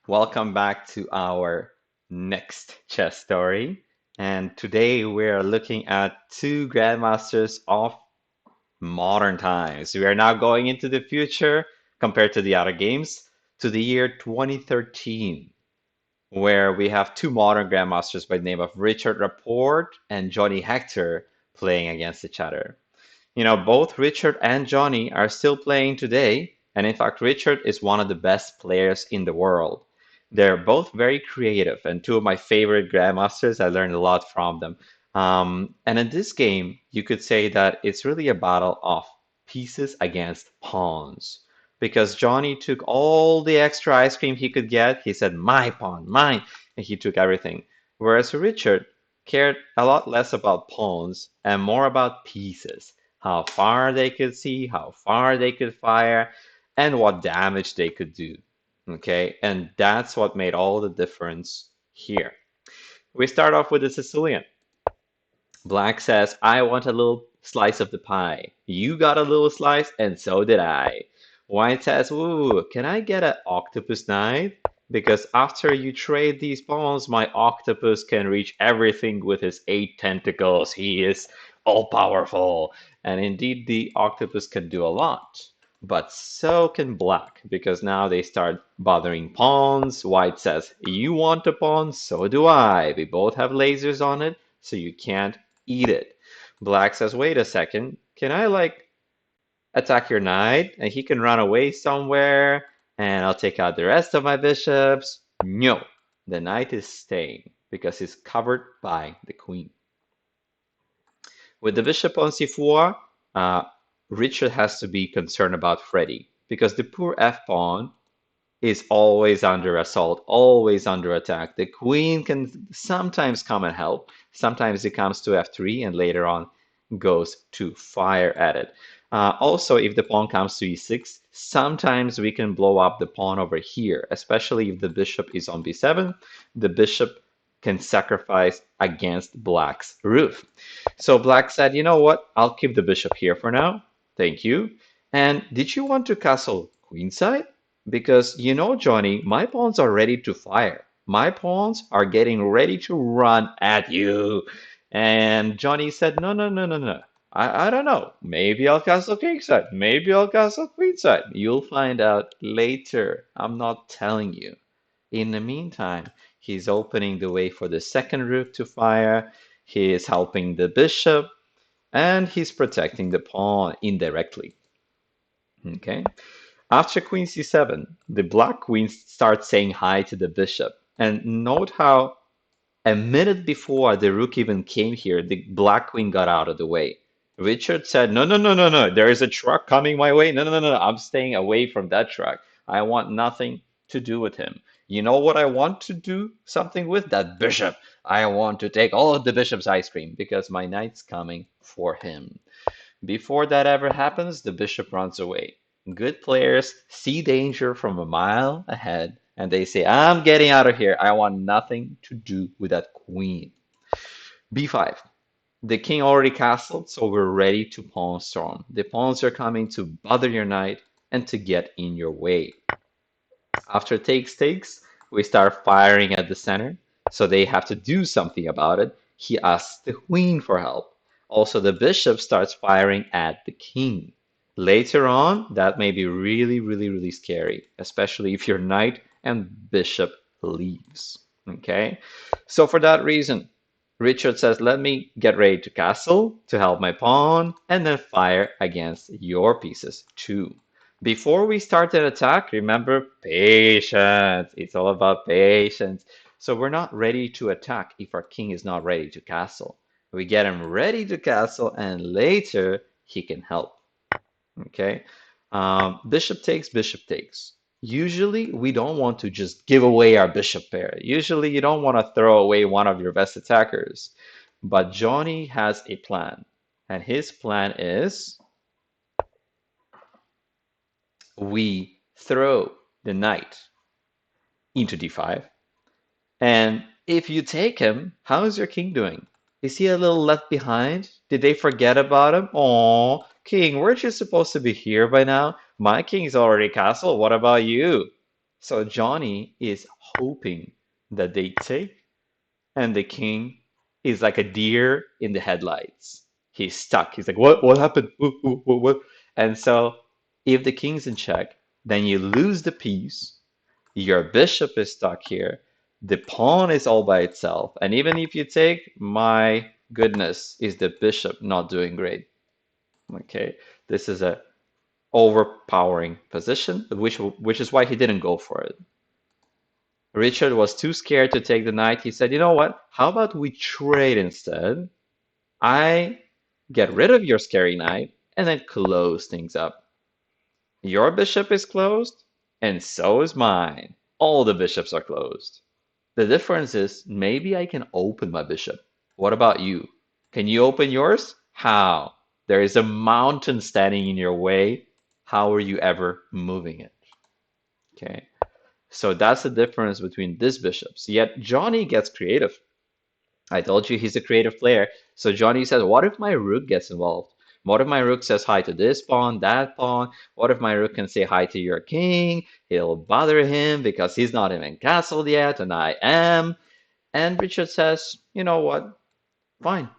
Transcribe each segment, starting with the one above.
Welcome back to our next chess story. And today we're looking at two grandmasters of modern times. We are now going into the future compared to the other games to the year 2013, where we have two modern grandmasters by the name of Richard Rapport and Jonny Hector playing against each other. Both Richard and Jonny are still playing today, and in fact, Richard is one of the best players in the world. They're both very creative, and two of my favorite grandmasters. I learned a lot from them. And in this game, you could say that it's really a battle of pieces against pawns. Because Jonny took all the extra ice cream he could get. He said, "My pawn, mine," and he took everything. Whereas Richard cared a lot less about pawns and more about pieces, how far they could see, how far they could fire, and what damage they could do. Okay, and that's what made all the difference here. We start off with the Sicilian. Black says, "I want a little slice of the pie. You got a little slice, and so did I." White says, "Ooh, can I get an octopus knight? Because after you trade these pawns, my octopus can reach everything with his 8 tentacles. He is all powerful." And indeed, the octopus can do a lot. But so can black, because now they start bothering pawns. White says, "You want a pawn? So do I. We both have lasers on it, so you can't eat it." Black says, "Wait a second. Can I attack your knight and he can run away somewhere and I'll take out the rest of my bishops?" No, the knight is staying because he's covered by the queen. With the bishop on c4, Richard has to be concerned about Freddy because the poor f-pawn is always under assault, always under attack. The queen can sometimes come and help. Sometimes it comes to f3 and later on goes to fire at it. Also, if the pawn comes to e6, sometimes we can blow up the pawn over here, especially if the bishop is on b7. The bishop can sacrifice against black's roof. So black said, "You know what? I'll keep the bishop here for now. Thank you." And did you want to castle queenside? Because Jonny, my pawns are ready to fire. My pawns are getting ready to run at you. And Jonny said, "No, no, no, no, no. I don't know. Maybe I'll castle kingside. Maybe I'll castle queenside. You'll find out later. I'm not telling you." In the meantime, he's opening the way for the second rook to fire. He is helping the bishop, and he's protecting the pawn indirectly. Okay. After queen c7, the black queen starts saying hi to the bishop. And note how a minute before the rook even came here, the black queen got out of the way. Richard said, "No, no, no, no, no. There is a truck coming my way. No, no, no, no. I'm staying away from that truck. I want nothing to do with him. You know what I want to do something with? That bishop. I want to take all of the bishop's ice cream because my knight's coming for him." Before that ever happens, the bishop runs away. Good players see danger from a mile ahead and they say, "I'm getting out of here. I want nothing to do with that queen." b5. The king already castled, so we're ready to pawn storm. The pawns are coming to bother your knight and to get in your way. After takes, we start firing at the center, so they have to do something about it. He asks the queen for help. Also, the bishop starts firing at the king. Later on, that may be really, really, really scary, especially if your knight and bishop leaves. Okay, so for that reason, Richard says, "Let me get ready to castle to help my pawn and then fire against your pieces too." Before we start an attack, remember patience. It's all about patience. So we're not ready to attack if our king is not ready to castle. We get him ready to castle and later he can help. Okay, bishop takes. Usually, we don't want to just give away our bishop pair. Usually, you don't want to throw away one of your best attackers. But Jonny has a plan, and his plan is we throw the knight into d5, and if you take him, how is your king doing? Is he a little left behind? Did they forget about him? Oh, king, weren't you supposed to be here by now? My king's already castled. What about you? So Jonny is hoping that they take, and the king is like a deer in the headlights. He's stuck. He's like, what? What happened? What? And so, if the king's in check, then you lose the piece. Your bishop is stuck here. The pawn is all by itself. And even if you take, my goodness, is the bishop not doing great? Okay, this is a overpowering position, which is why he didn't go for it. Richard was too scared to take the knight. He said, you know what? How about we trade instead? I get rid of your scary knight and then close things up. Your bishop is closed, and so is mine. All the bishops are closed. The difference is maybe I can open my bishop. What about you? Can you open yours? How? There is a mountain standing in your way. How are you ever moving it? Okay. So that's the difference between these bishops. Yet Jonny gets creative. I told you he's a creative player. So Jonny says, what if my rook gets involved? What if my rook says hi to this pawn, that pawn? What if my rook can say hi to your king? It'll bother him because he's not even castled yet, and I am. And Richard says, you know what? Fine,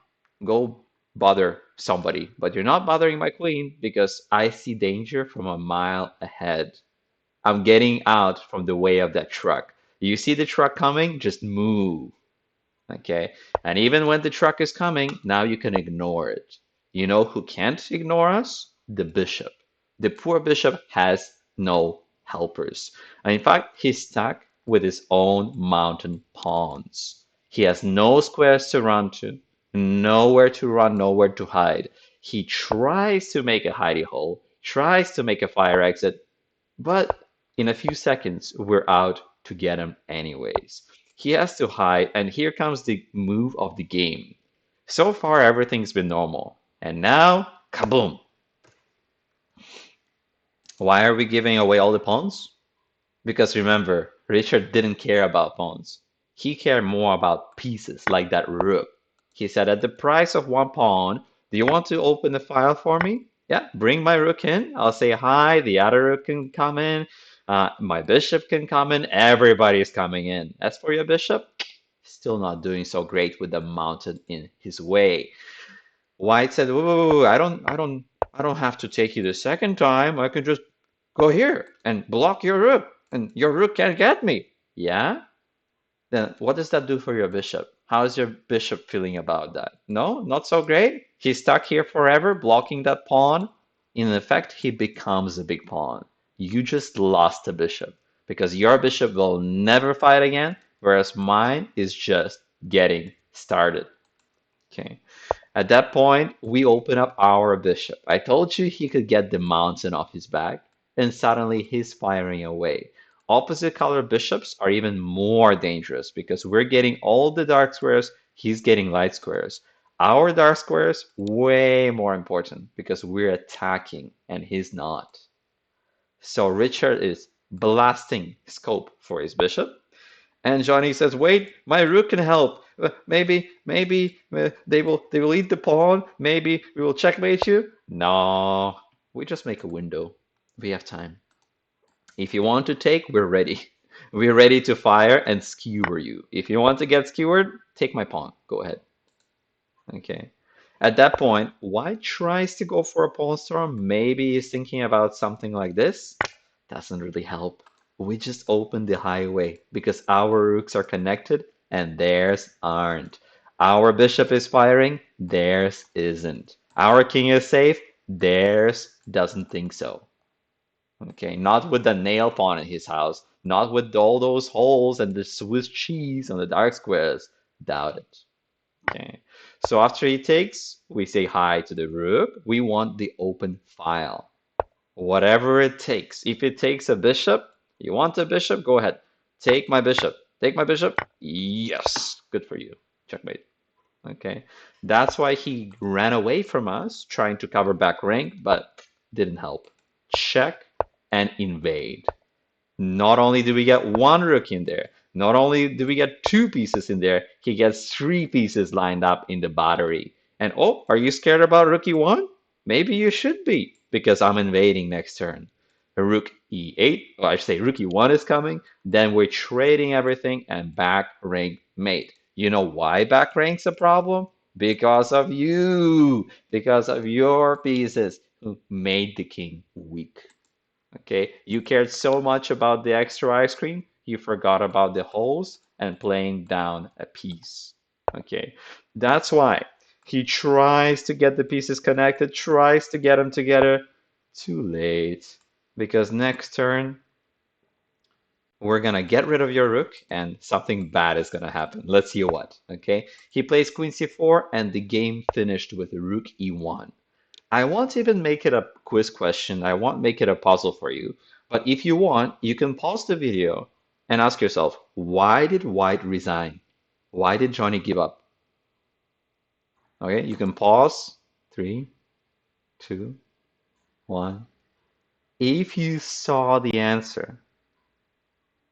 go bother somebody. But you're not bothering my queen because I see danger from a mile ahead. I'm getting out from the way of that truck. You see the truck coming? Just move. Okay. And even when the truck is coming, now you can ignore it. You know who can't ignore us? The bishop. The poor bishop has no helpers. And in fact, he's stuck with his own mountain pawns. He has no squares to run to, nowhere to run, nowhere to hide. He tries to make a hidey hole, tries to make a fire exit, but in a few seconds, we're out to get him anyways. He has to hide, and here comes the move of the game. So far, everything's been normal. And now, kaboom! Why are we giving away all the pawns? Because remember, Richard didn't care about pawns. He cared more about pieces, like that rook. He said, at the price of one pawn, do you want to open the file for me? Yeah, bring my rook in. I'll say hi. The other rook can come in. My bishop can come in. Everybody's coming in. As for your bishop, still not doing so great with the mountain in his way. White said, "Whoa, I don't have to take you the second time. I can just go here and block your rook, and your rook can't get me." Yeah? Then what does that do for your bishop? How's your bishop feeling about that? No, not so great. He's stuck here forever, blocking that pawn. In effect, he becomes a big pawn. You just lost a bishop because your bishop will never fight again, whereas mine is just getting started. Okay. At that point, we open up our bishop. I told you he could get the mountain off his back, and suddenly he's firing away. Opposite color bishops are even more dangerous because we're getting all the dark squares, he's getting light squares. Our dark squares, way more important because we're attacking and he's not. So Richard is blasting scope for his bishop. And Jonny says, "Wait, my rook can help. Maybe they will eat the pawn. Maybe we will checkmate you." No, we just make a window. We have time. If you want to take, we're ready. We're ready to fire and skewer you. If you want to get skewered, take my pawn. Go ahead. Okay. At that point, White tries to go for a pawn storm. Maybe he's thinking about something like this. Doesn't really help. We just open the highway because our rooks are connected and theirs aren't. Our bishop is firing, theirs isn't. Our king is safe, theirs doesn't think so. Okay, not with the nail pawn in his house, not with all those holes and the Swiss cheese on the dark squares. Doubt it. Okay, so after he takes, we say hi to the rook. We want the open file. Whatever it takes. If it takes a bishop, you want a bishop, go ahead. Take my bishop. Take my bishop. Yes, good for you. Checkmate. Okay, that's why he ran away from us, trying to cover back rank, but didn't help. Check and invade. Not only do we get one rook in there, not only do we get two pieces in there, he gets three pieces lined up in the battery. And oh, are you scared about rook e1? Maybe you should be, because I'm invading next turn. Rook E8, or I should say rook E1 is coming, then we're trading everything and back rank mate. You know why back rank's a problem? Because of you, because of your pieces who made the king weak. Okay, you cared so much about the extra ice cream, you forgot about the holes and playing down a piece. Okay, that's why he tries to get the pieces connected, tries to get them together. Too late, because next turn we're gonna get rid of your rook and something bad is gonna happen. Let's see what. Okay, he plays queen c4 and the game finished with rook e1. I won't even make it a quiz question. I won't make it a puzzle for you. But if you want, you can pause the video and ask yourself, why did White resign? Why did Jonny give up? Okay, you can pause. 3, 2, 1. If you saw the answer,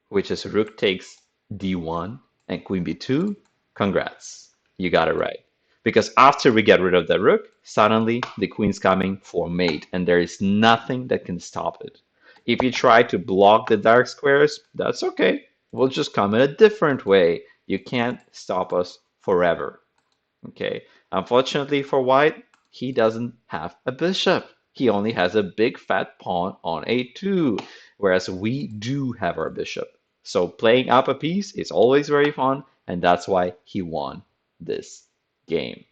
which is rook takes d1 and queen b2, congrats. You got it right. Because after we get rid of the rook, suddenly the queen's coming for mate, and there is nothing that can stop it. If you try to block the dark squares, that's okay. We'll just come in a different way. You can't stop us forever. Okay. Unfortunately for white, he doesn't have a bishop. He only has a big fat pawn on a2, whereas we do have our bishop. So playing up a piece is always very fun, and that's why he won this game.